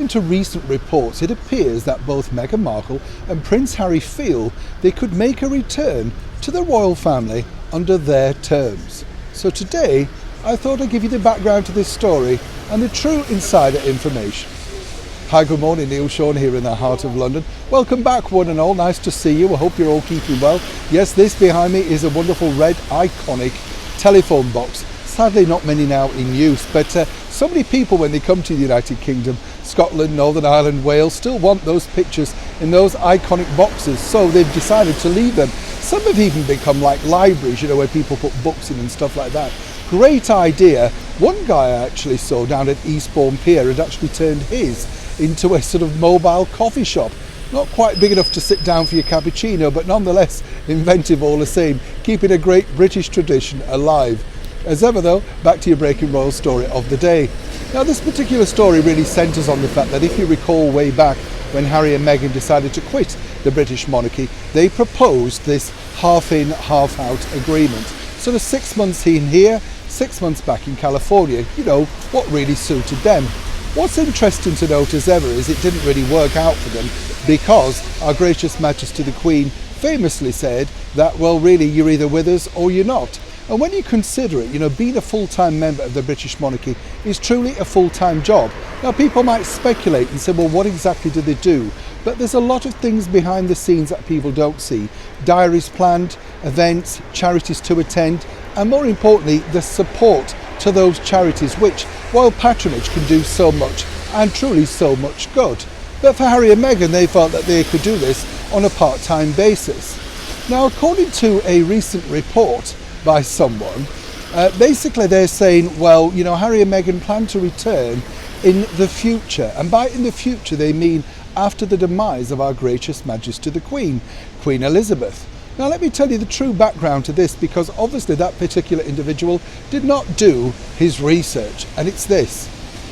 According to recent reports, it appears that both Meghan Markle and Prince Harry feel they could make a return to the royal family under their terms. So today, I thought I'd give you the background to this story and the true insider information. Hi, good morning, Neil Sean here in the heart of London. Welcome back, one and all. Nice to see you. I hope you're all keeping well. Yes, this behind me is a wonderful red, iconic telephone box. Sadly, not many now in use, but so many people, when they come to the United Kingdom, Scotland, Northern Ireland, Wales, still want those pictures in those iconic boxes, so they've decided to leave them. Some have even become like libraries, you know, where people put books in and stuff like that. Great idea. One guy I actually saw down at Eastbourne Pier had actually turned his into a sort of mobile coffee shop. Not quite big enough to sit down for your cappuccino, but nonetheless inventive all the same, keeping a great British tradition alive. As ever though, back to your breaking royal story of the day. Now this particular story really centres on the fact that if you recall way back when Harry and Meghan decided to quit the British monarchy, they proposed this half in, half out agreement. Sort of 6 months in here, 6 months back in California, you know, what really suited them. What's interesting to note as ever is it didn't really work out for them, because our gracious Majesty the Queen famously said that, well, really, you're either with us or you're not. And when you consider it, you know, being a full-time member of the British monarchy is truly a full-time job. Now, people might speculate and say, well, what exactly do they do? But there's a lot of things behind the scenes that people don't see. Diaries planned, events, charities to attend, and more importantly, the support to those charities, which, while patronage can do so much and truly so much good. But for Harry and Meghan, they felt that they could do this on a part-time basis. Now, according to a recent report by someone, basically they're saying, well, you know, Harry and Meghan plan to return in the future, and by in the future they mean after the demise of our gracious Majesty the Queen, Queen Elizabeth. Now let me tell you the true background to this, because obviously that particular individual did not do his research, and it's this.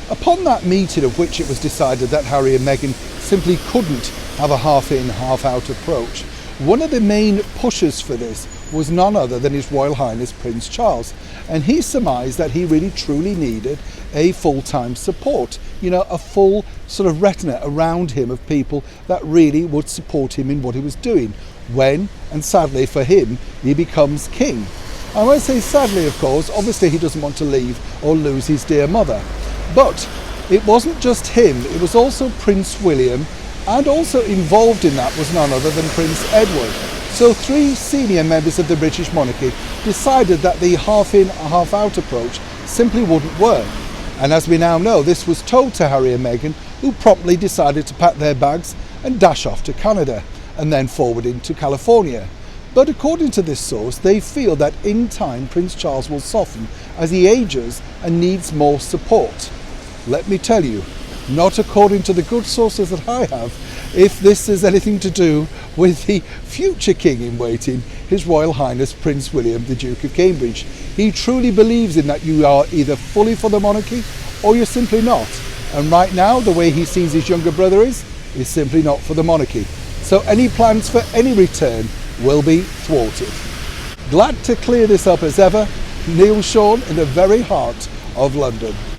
Upon that meeting of which it was decided that Harry and Meghan simply couldn't have a half in, half out approach, one of the main pushers for this was none other than His Royal Highness Prince Charles, and he surmised that he really truly needed a full-time support, you know, a full sort of retina around him of people that really would support him in what he was doing when, and sadly for him, he becomes king. And when I say sadly, of course, obviously he doesn't want to leave or lose his dear mother, but it wasn't just him, it was also Prince William, and also involved in that was none other than Prince Edward. So 3 senior members of the British monarchy decided that the half in, half out approach simply wouldn't work. And as we now know, this was told to Harry and Meghan, who promptly decided to pack their bags and dash off to Canada, and then forward into California. But according to this source, they feel that in time Prince Charles will soften as he ages and needs more support. Let me tell you, not according to the good sources that I have, if this is anything to do with the future king in waiting, His Royal Highness Prince William, the Duke of Cambridge. He truly believes in that you are either fully for the monarchy or you're simply not. And right now, the way he sees his younger brother is simply not for the monarchy. So any plans for any return will be thwarted. Glad to clear this up as ever. Neil Sean in the very heart of London.